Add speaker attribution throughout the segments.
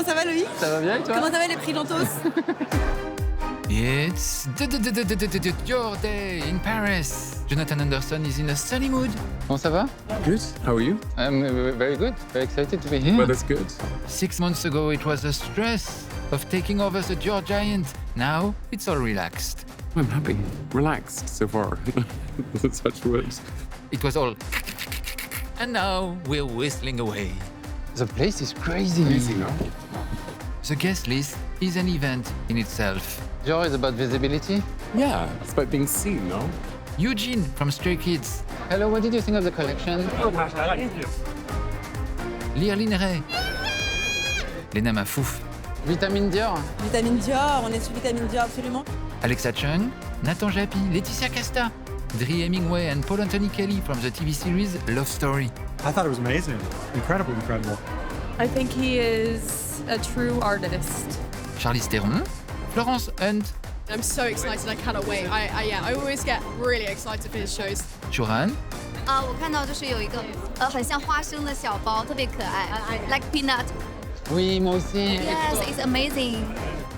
Speaker 1: Comment ça va Loïc?
Speaker 2: Ça va bien et toi?
Speaker 1: Comment ça va les Prigentos?
Speaker 3: It's Ddddddddddior day in Paris. Jonathan Anderson is in a sunny mood.
Speaker 2: Comment ça va?
Speaker 4: Good. How are you?
Speaker 2: I'm very good. Very excited to be here.
Speaker 4: Well, that's good.
Speaker 3: 6 months ago, it was the stress of taking over the Dior giant. Now, it's all relaxed.
Speaker 4: I'm happy. Relaxed so far. Such words.
Speaker 3: It was all... And now, we're whistling away.
Speaker 2: The place is crazy.
Speaker 4: Easy now.
Speaker 3: The guest list is an event in itself.
Speaker 2: Dior is about visibility.
Speaker 4: Yeah, it's about being seen, no?
Speaker 3: Eugene from Stray Kids.
Speaker 2: Hello, what did you think of the collection?
Speaker 3: Lena. Lena Mahfouf.
Speaker 2: Vitamine Dior.
Speaker 1: Vitamine Dior, on est sur Vitamine Dior absolument.
Speaker 3: Alexa Chung. Nathan Japy. Laetitia Casta. Dree Hemingway and Paul Anthony Kelly from the TV series Love Story.
Speaker 5: I thought it was amazing. Incredible.
Speaker 6: I think he is a true artist.
Speaker 3: Charlize Theron. Florence and
Speaker 7: I'm so excited, I cannot wait. I always get really excited for his shows.
Speaker 3: Turan.
Speaker 8: 我看到就是有一个很像花生的小包，特别可爱 ，like peanut.
Speaker 2: Oui, moi aussi.
Speaker 8: Yes, it's amazing.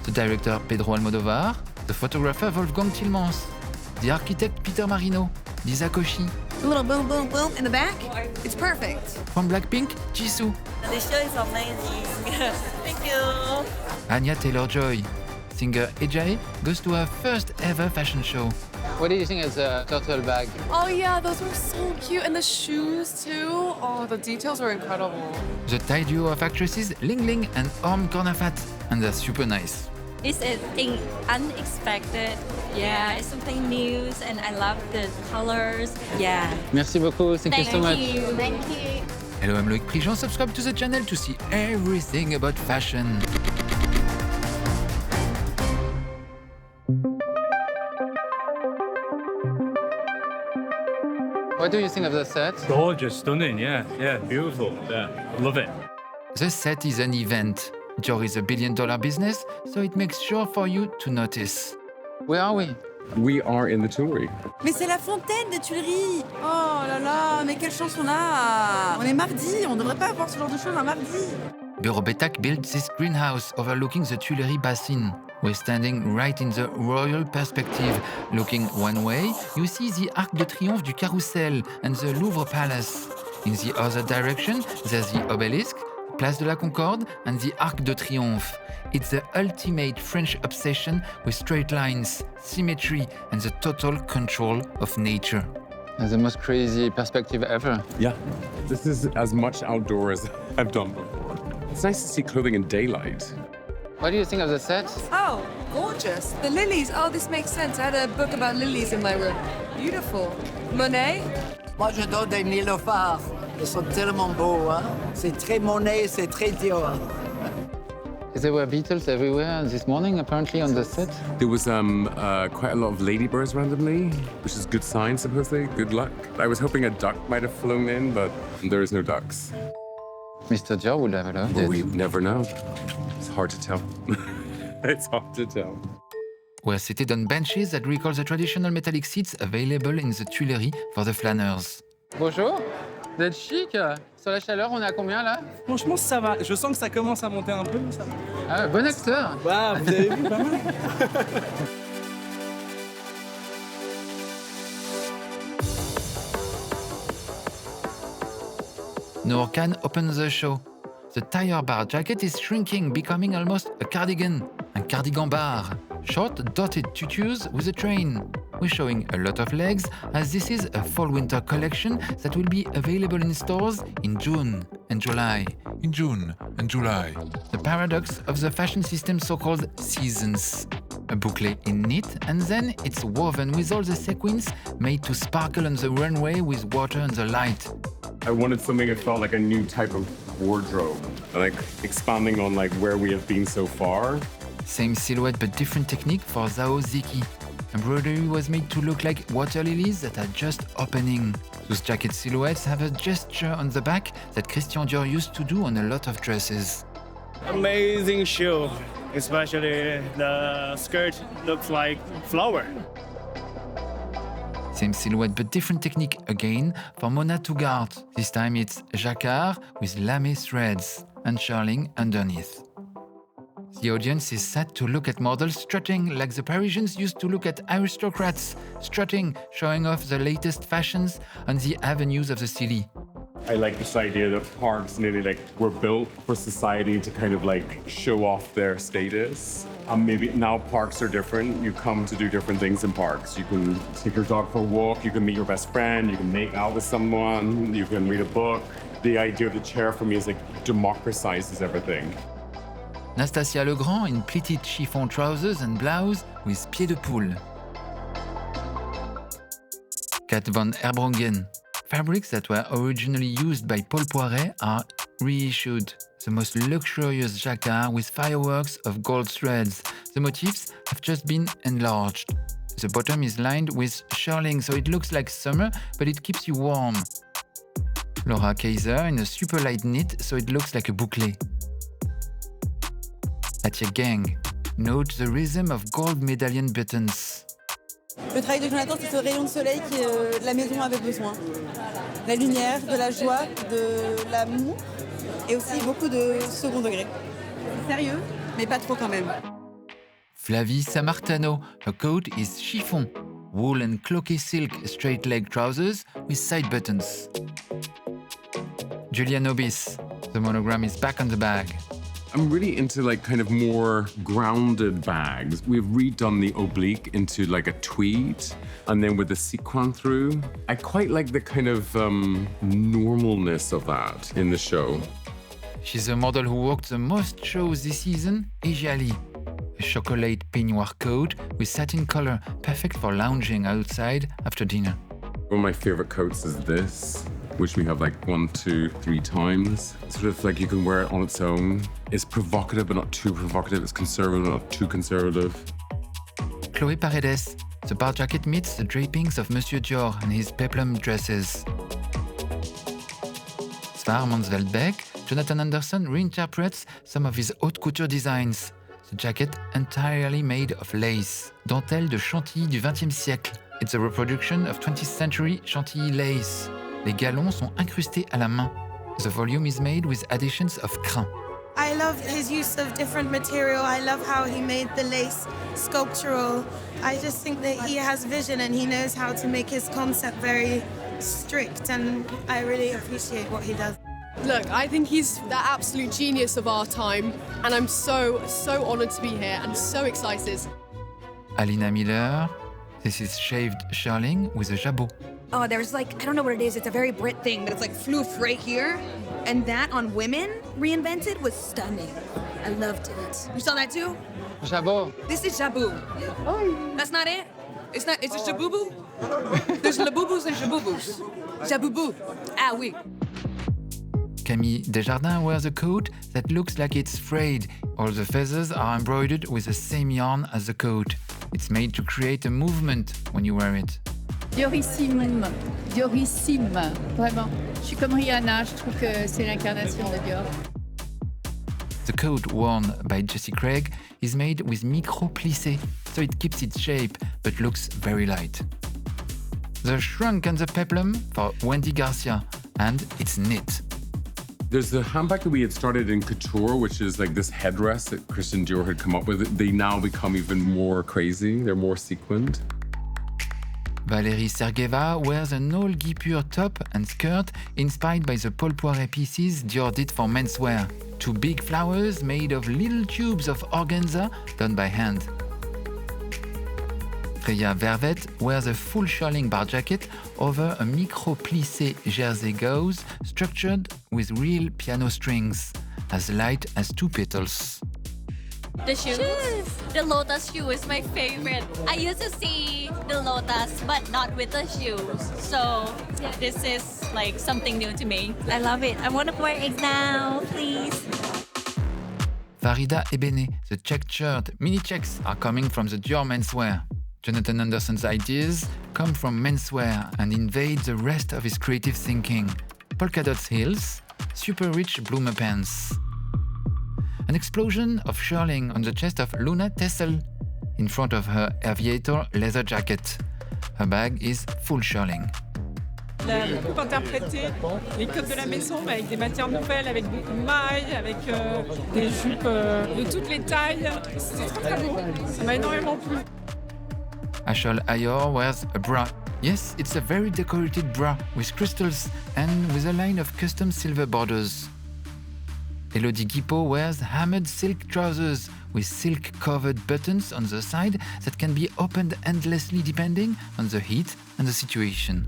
Speaker 3: The director Pedro Almodóvar. The photographer Wolfgang Tillmans. The architect Peter Marino. Lisa Cauchy.
Speaker 1: A little boom boom boom in the back. It's perfect.
Speaker 3: From Blackpink, Jisoo.
Speaker 1: The show is amazing. Thank you.
Speaker 3: Anya Taylor-Joy. Singer Jae goes to her first ever fashion show.
Speaker 2: What did you think of the turtle bag?
Speaker 6: Oh yeah, those were so cute. And the shoes too. Oh, the details were incredible.
Speaker 3: The Thai duo of actresses Ling Ling and Orm Cornafat. And they're super nice.
Speaker 9: It's a thing unexpected. Yeah, it's something new, and I love the colors. Yeah.
Speaker 2: Merci beaucoup. Thank you so much.
Speaker 8: Thank you.
Speaker 3: Hello, I'm Loïc Prigent. Subscribe to the channel to see everything about fashion.
Speaker 2: What do you think of the set?
Speaker 5: Gorgeous, stunning, yeah, beautiful, yeah, love it.
Speaker 3: The set is an event. Dior is a billion-dollar business, so it makes sure for you to notice.
Speaker 2: Where are we?
Speaker 4: We are in the Tuileries.
Speaker 1: Mais c'est la fontaine des Tuileries. Oh là là, mais quelle chance on a. On est mardi, on devrait pas avoir ce genre de choses un mardi.
Speaker 3: Bureau Betak built this greenhouse overlooking the Tuileries Basin. We're standing right in the royal perspective. Looking one way, you see the Arc de Triomphe du Carrousel and the Louvre Palace. In the other direction, there's the Obelisk, Place de la Concorde, and the Arc de Triomphe. It's the ultimate French obsession with straight lines, symmetry, and the total control of nature.
Speaker 2: That's the most crazy perspective ever.
Speaker 4: Yeah, this is as much outdoor as I've done before. It's nice to see clothing in daylight.
Speaker 2: What do you think of the set?
Speaker 6: Oh, gorgeous. The lilies. Oh, this makes sense. I had a book about lilies in my room. Beautiful. Monet?
Speaker 10: Moi, j'adore des nénuphars. Ils sont tellement beaux, hein? C'est très Monet, c'est très Dior.
Speaker 2: There were beetles everywhere this morning, apparently, on the set.
Speaker 4: There was quite a lot of ladybirds randomly, which is good sign, supposedly. Good luck. I was hoping a duck might have flown in, but there is no ducks.
Speaker 2: Mr. Dior would have loved
Speaker 4: Well,
Speaker 2: it.
Speaker 4: we never know. It's hard to tell. It's hard to tell.
Speaker 3: We're seated on benches that recall the traditional metallic seats available in the Tuileries for the flâneurs.
Speaker 2: Bonjour. Vous êtes chic. Sur la chaleur, on est à combien là?
Speaker 5: Franchement, ça va. Je sens que ça commence à monter un peu, mais ça va.
Speaker 2: Ah, bon acteur.
Speaker 5: Bah, vous avez vu, pas mal.
Speaker 3: Noor Khan opens the show. The tire bar jacket is shrinking, becoming almost a cardigan. Un cardigan bar. Short, dotted tutus with a train. We're showing a lot of legs, as this is a fall-winter collection that will be available in stores in June and July. In June and July. The paradox of the fashion system's so-called seasons. A boucle in knit, and then it's woven with all the sequins made to sparkle on the runway with water and the light.
Speaker 4: I wanted something that felt like a new type of wardrobe, like expanding on like where we have been so far.
Speaker 3: Same silhouette but different technique for Zhao Ziki. Embroidery was made to look like water lilies that are just opening. Those jacket silhouettes have a gesture on the back that Christian Dior used to do on a lot of dresses.
Speaker 5: Amazing show, especially the skirt looks like flower.
Speaker 3: Same silhouette but different technique again for Mona Tugart. This time it's jacquard with lame threads and shearling underneath. The audience is set to look at models strutting like the Parisians used to look at aristocrats, strutting, showing off the latest fashions on the avenues of the city.
Speaker 4: I like this idea that parks nearly like were built for society to kind of like show off their status. Maybe now parks are different. You come to do different things in parks. You can take your dog for a walk, you can meet your best friend, you can make out with someone, you can read a book. The idea of the chair for me is like democratizes everything.
Speaker 3: Nastasia Legrand in pleated chiffon trousers and blouse with pieds de poule. Kat van Herbrongen. Fabrics that were originally used by Paul Poiret are reissued. The most luxurious jacquard with fireworks of gold threads. The motifs have just been enlarged. The bottom is lined with shearling, so it looks like summer, but it keeps you warm. Laura Kaiser in a super light knit, so it looks like a bouclé. At your gang, note the rhythm of gold medallion buttons.
Speaker 1: Le travail de Jonathan, c'est ce rayon de soleil que la maison avait besoin. La lumière, de la joie, de l'amour et aussi beaucoup de second degré. Sérieux, mais pas trop quand même.
Speaker 3: Flavie Samartano, her coat is chiffon, wool and cloquet silk straight leg trousers with side buttons. Julia Nobis, the monogram is back on the bag.
Speaker 4: I'm really into like kind of more grounded bags. We've redone the oblique into like a tweed and then with the sequin through. I quite like the kind of normalness of that in the show.
Speaker 3: She's a model who walked the most shows this season, Asia Lee. A chocolate peignoir coat with satin color, perfect for lounging outside after dinner.
Speaker 4: One of my favorite coats is this, which we have like 1, 2, 3 times. Sort of like you can wear it on its own. It's provocative, but not too provocative. It's conservative, but not too conservative.
Speaker 3: Chloé Paredes. The bar jacket meets the drapings of Monsieur Dior and his peplum dresses. Svar Mansveldbeck, Jonathan Anderson reinterprets some of his haute couture designs. The jacket entirely made of lace, dentelle de Chantilly du XXe siècle. It's a reproduction of 20th century Chantilly lace. Les galons sont incrustés à la main. The volume is made with additions of crin.
Speaker 11: I love his use of different material. I love how he made the lace sculptural. I just think that he has vision and he knows how to make his concept very strict, and I really appreciate what he does.
Speaker 7: Look, I think he's the absolute genius of our time, and I'm so honoured to be here and so excited.
Speaker 3: Alina Miller. This is shaved shearling with a jabot.
Speaker 12: Oh, there's like, I don't know what it is. It's a very Brit thing, but it's like floof right here. And that on women, reinvented, was stunning. I loved it. You saw that too?
Speaker 2: Jabot.
Speaker 12: This is jaboo. Oh. That's not it? It's not, it's just jabooboo? There's laboobos and jaboobos. Jabooboo. Ah, oui.
Speaker 3: Camille Desjardins wears a coat that looks like it's frayed. All the feathers are embroidered with the same yarn as the coat. It's made to create a movement when you wear it.
Speaker 13: Diorissime, Diorissime, vraiment. Je suis comme Rihanna, je trouve que c'est l'incarnation de Dior.
Speaker 3: The coat worn by Jessie Craig is made with micro-plissé, so it keeps its shape but looks very light. The shrunk and the peplum for Wendy Garcia, and it's knit.
Speaker 4: There's the handbag that we had started in couture, which is like this headrest that Christian Dior had come up with. They now become even more crazy. They're more sequined.
Speaker 3: Valérie Sergeva wears an all guipure top and skirt inspired by the Paul Poiret pieces Dior did for menswear. 2 big flowers made of little tubes of organza done by hand. Freya Vervet wears a full shearling bar jacket over a micro-plissé jersey gauze structured with real piano strings, as light as 2 petals.
Speaker 9: The shoes? The lotus shoe is my favorite. I used to see the lotus, but not with the shoes. So this is like something new to me. I love it. I want to wear it now, please.
Speaker 3: Farida Ebene, the checked shirt, mini checks are coming from the Dior menswear. Jonathan Anderson's ideas come from menswear and invade the rest of his creative thinking. Polka dots heels, super rich bloomer pants. An explosion of shearling on the chest of Luna Tessel in front of her aviator leather jacket. Her bag is full shearling.
Speaker 14: qu'il a beaucoup interprété les codes de la maison, mais avec des matières nouvelles, avec beaucoup de mailles, avec des jupes de toutes les tailles. C'était très très beau. Ça m'a énormément plu.
Speaker 3: Ashol Ayor wears a bra. Yes, it's a very decorated bra with crystals and with a line of custom silver borders. Elodie Guipo wears hammered silk trousers with silk-covered buttons on the side that can be opened endlessly depending on the heat and the situation.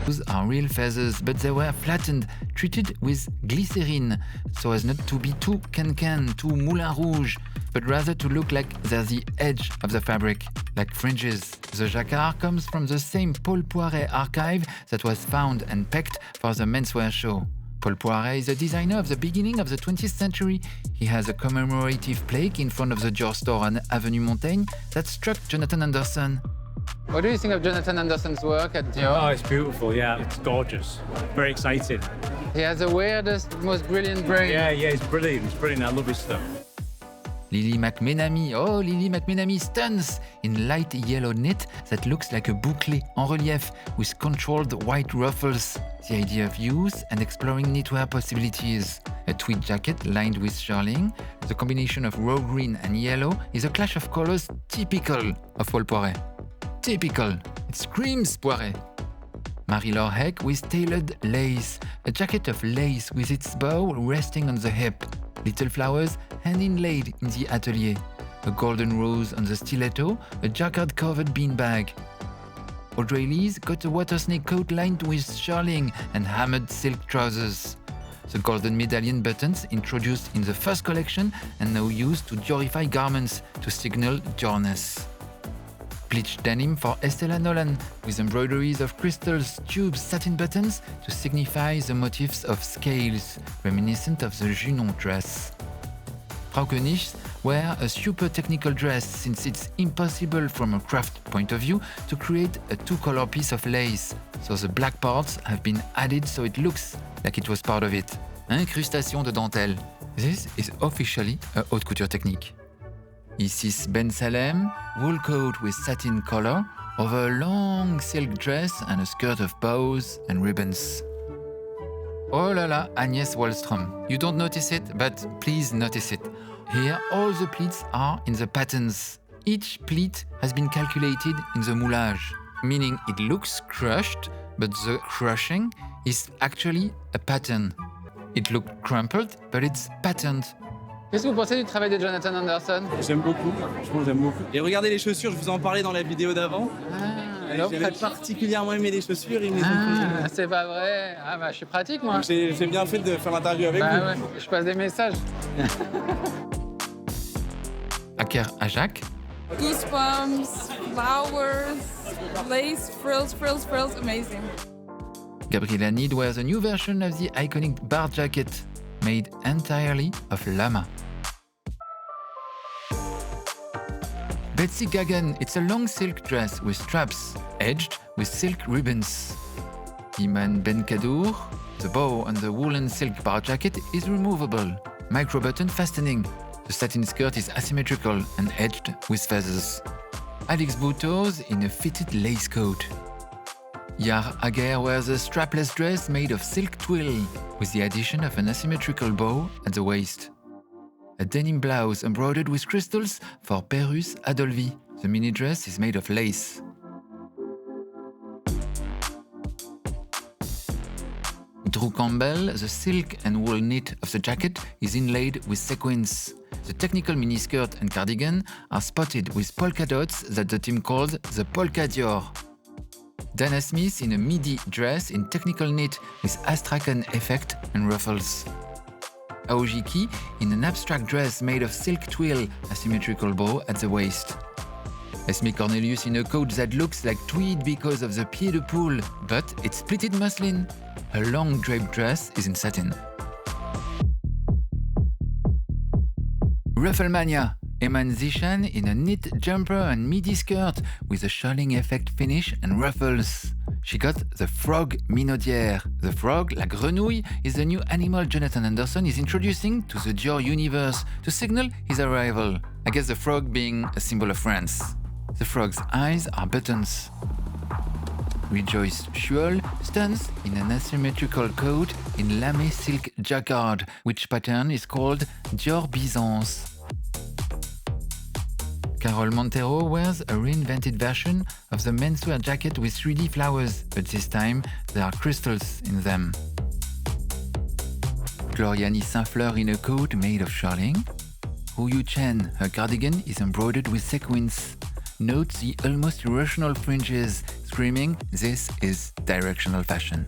Speaker 3: Those are real feathers, but they were flattened, treated with glycerine, so as not to be too can-can, too moulin rouge, but rather to look like they're the edge of the fabric, like fringes. The jacquard comes from the same Paul Poiret archive that was found and pecked for the menswear show. Paul Poiret is a designer of the beginning of the 20th century. He has a commemorative plaque in front of the Dior store on Avenue Montaigne that struck Jonathan Anderson.
Speaker 2: What do you think of Jonathan Anderson's work at Dior?
Speaker 5: Oh, it's beautiful, yeah. It's gorgeous. Very exciting.
Speaker 2: He has the weirdest, most brilliant brain.
Speaker 5: Yeah, it's brilliant. It's brilliant. I love his stuff.
Speaker 3: Lily McMenamy, oh, Lily McMenamy stuns in light yellow knit that looks like a bouclé en relief with controlled white ruffles. The idea of youth and exploring knitwear possibilities. A tweed jacket lined with shearling. The combination of raw green and yellow is a clash of colors typical of Paul Poiret. Typical. It screams Poiret. Marie-Laure Heck with tailored lace. A jacket of lace with its bow resting on the hip. Little flowers hand-inlaid in the atelier. A golden rose on the stiletto, a jacquard-covered beanbag. Audrey Lees got a water snake coat lined with shearling and hammered silk trousers. The golden medallion buttons introduced in the first collection and now used to Diorify garments to signal Diorness. Bleached denim for Estella Nolan with embroideries of crystals, tubes, satin buttons to signify the motifs of scales, reminiscent of the Junon dress. Frauke Nisch wear a super technical dress since it's impossible from a craft point of view to create a two-color piece of lace, so the black parts have been added so it looks like it was part of it. Incrustation de dentelle. This is officially a haute couture technique. Isis Ben Salem, wool coat with satin collar over a long silk dress and a skirt of bows and ribbons. Oh la la, Agnès Wallström. You don't notice it, but please notice it. Here, all the pleats are in the patterns. Each pleat has been calculated in the moulage, meaning it looks crushed, but the crushing is actually a pattern. It looked crumpled, but it's patterned.
Speaker 2: Qu'est-ce que vous pensez du travail de Jonathan Anderson?
Speaker 5: J'aime beaucoup, franchement j'aime beaucoup. Et regardez les chaussures, je vous en parlais dans la vidéo d'avant. J'ai particulièrement aimé les chaussures, ils me les ont
Speaker 2: c'est pas vrai. Ah bah je suis pratique moi.
Speaker 5: J'ai bien fait de faire l'interview avec vous.
Speaker 2: Ouais, je passe des messages.
Speaker 3: Aker Ajak.
Speaker 15: Goosebumps, flowers, lace, frills, amazing.
Speaker 3: Gabriela Need wears a new version of the iconic bar jacket, made entirely of llama. Betsy Gagan, it's a long silk dress with straps, edged with silk ribbons. Iman Ben Kadour, the bow on the woolen silk bar jacket is removable, micro-button fastening. The satin skirt is asymmetrical and edged with feathers. Alex Boutos in a fitted lace coat. Yar Aguerre wears a strapless dress made of silk twill, with the addition of an asymmetrical bow at the waist. A denim blouse embroidered with crystals for Perus Adolvi. The mini dress is made of lace. Drew Campbell, the silk and wool knit of the jacket is inlaid with sequins. The technical miniskirt and cardigan are spotted with polka dots that the team called the Polka Dior. Dana Smith in a midi dress in technical knit with astrakhan effect and ruffles. Aoji Ki in an abstract dress made of silk twill, asymmetrical bow at the waist. Esme Cornelius in a coat that looks like tweed because of the pied de poule, but it's pleated muslin. Her long draped dress is in satin. Rufflemania, Eman Zishan in a knit jumper and midi skirt with a shearling effect finish and ruffles. She got the frog minaudière. The frog, la grenouille, is the new animal Jonathan Anderson is introducing to the Dior universe to signal his arrival. I guess the frog being a symbol of France. The frog's eyes are buttons. Rejoice Schuol stands in an asymmetrical coat in lame silk jacquard, which pattern is called Dior Byzance. Carol Montero wears a reinvented version of the menswear jacket with 3D flowers, but this time there are crystals in them. Gloriani Saint-Fleur in a coat made of shirling. Huyu Chen, her cardigan is embroidered with sequins. Note the almost irrational fringes, screaming, this is directional fashion.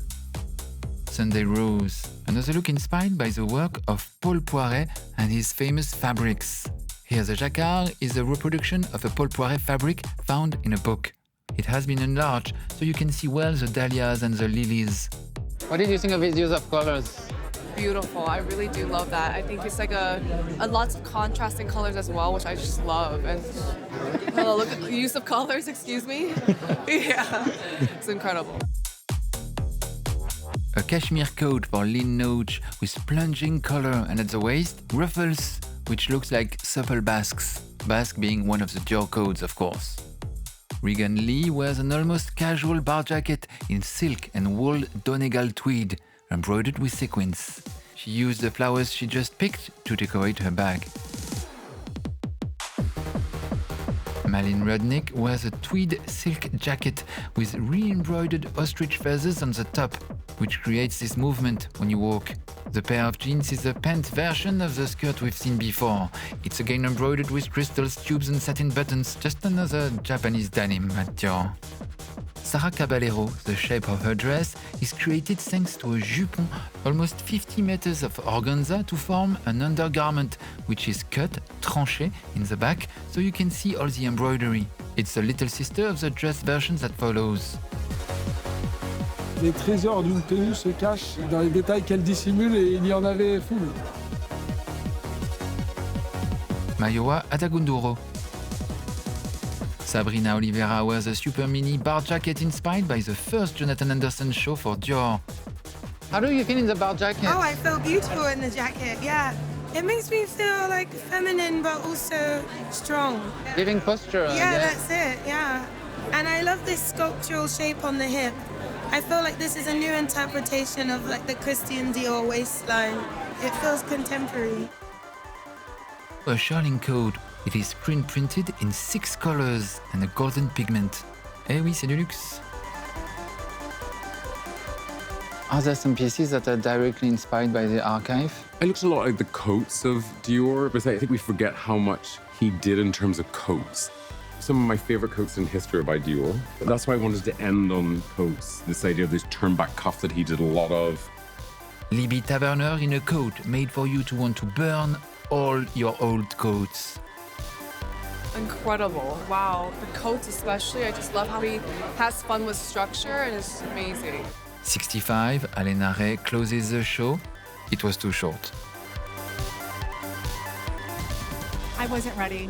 Speaker 3: Sunday Rose, another look inspired by the work of Paul Poiret and his famous fabrics. Here the jacquard is a reproduction of a Paul Poiret fabric found in a book. It has been enlarged, so you can see well the dahlias and the lilies.
Speaker 2: What did you think of his use of colors?
Speaker 15: Beautiful. I really do love that. I think it's like a lots of contrasting colors as well, which I just love. And look at the use of colors, excuse me. Yeah, it's incredible.
Speaker 3: A cashmere coat for Lynn Noach with plunging color and at the waist, ruffles, which looks like supple basques. Basque being one of the Dior codes, of course. Regan Lee wears an almost casual bar jacket in silk and wool Donegal tweed, embroidered with sequins. She used the flowers she just picked to decorate her bag. Malin Rudnick wears a tweed silk jacket with re-embroidered ostrich feathers on the top, which creates this movement when you walk. The pair of jeans is a pant version of the skirt we've seen before. It's again embroidered with crystals, tubes and satin buttons, just another Japanese denim at Dior. Sarah Caballero, the shape of her dress, is created thanks to a jupon almost 50 meters of organza to form an undergarment, which is cut, tranché, in the back, so you can see all the embroidery. It's the little sister of the dress version that follows.
Speaker 16: Les trésors d'une tenue se cachent dans les détails qu'elle dissimule et il y en avait foule.
Speaker 3: Mayowa Adagunduro. Sabrina Oliveira wears a super mini bar jacket inspired by the first Jonathan Anderson show for Dior.
Speaker 2: How do you feel in the bar jacket?
Speaker 11: Oh, I feel beautiful in the jacket, yeah. It makes me feel like feminine but also strong.
Speaker 2: Giving posture.
Speaker 11: Yeah, that's it, yeah. And I love this sculptural shape on the hip. I feel like this is a new interpretation of like the Christian Dior waistline. It feels contemporary.
Speaker 3: A shirling coat. It is screen printed in 6 colors and a golden pigment. Eh oui, c'est du luxe.
Speaker 2: Are there some pieces that are directly inspired by the archive?
Speaker 4: It looks a lot like the coats of Dior, but I think we forget how much he did in terms of coats. Some of my favorite coats in history are by Dior. That's why I wanted to end on coats, this idea of this turn-back cuff that he did a lot of.
Speaker 3: Libby Taverner in a coat made for you to want to burn all your old coats.
Speaker 15: Incredible. Wow. The coats especially, I just love how he has fun with structure and it's amazing.
Speaker 3: 65, Alena Ray closes the show. It was too short.
Speaker 17: I wasn't ready.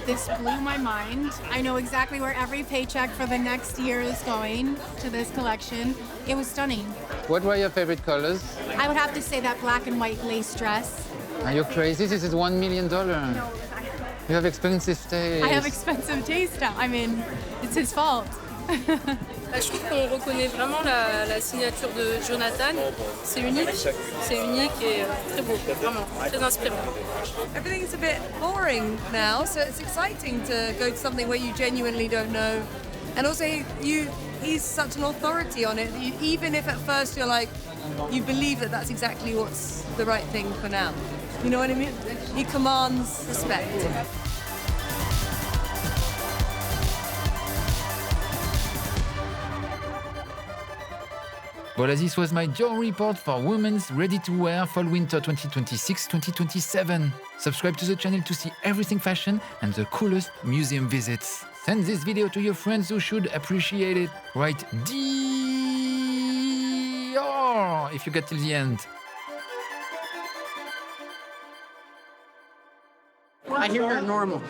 Speaker 17: This blew my mind. I know exactly where every paycheck for the next year is going to this collection. It was stunning.
Speaker 2: What were your favorite colors?
Speaker 17: I would have to say that black and white lace dress.
Speaker 2: Are you crazy? This is $1 million.
Speaker 17: No,
Speaker 2: You have expensive taste.
Speaker 17: I have expensive taste now. I mean, it's his fault.
Speaker 18: Je trouve qu'on reconnaît vraiment la signature de Jonathan. C'est unique et très beau, vraiment, très inspirant.
Speaker 6: Everything's a bit boring now, so it's exciting to go to something where you genuinely don't know. And also, he's such an authority on it, even if at first you're like, you believe that that's exactly what's the right thing for now. You know what I mean? He commands respect.
Speaker 3: Voilà, this was my Dior report for women's ready-to-wear fall-winter 2026-2027. Subscribe to the channel to see everything fashion and the coolest museum visits. Send this video to your friends who should appreciate it. Write Dior if you get till the end.
Speaker 19: I hear you're normal.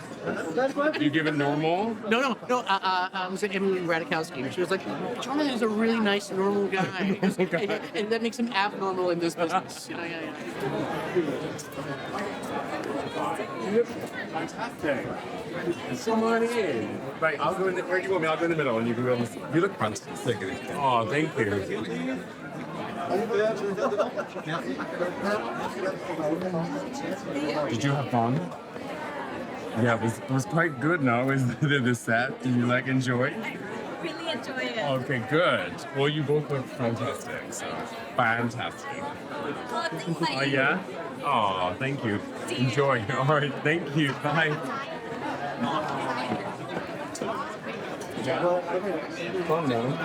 Speaker 4: You give it normal?
Speaker 19: No. I was at Emily Ratajkowski, and she was like, Jonathan is a really nice, normal guy. And that makes him abnormal in this business. Yeah.
Speaker 4: Fantastic. Come on in. Right, I'll go in the, where do you want me? I'll go in the middle and you can go on the, you look fantastic. Oh, thank you. Did you have fun? Yeah, it was quite good, no? Was the set? Did you like enjoy?
Speaker 9: Really enjoy it.
Speaker 4: Okay, good. Well, you both look fantastic, so fantastic. Oh, yeah? Oh, thank you. Enjoy. All right, thank you. Bye. Calm down.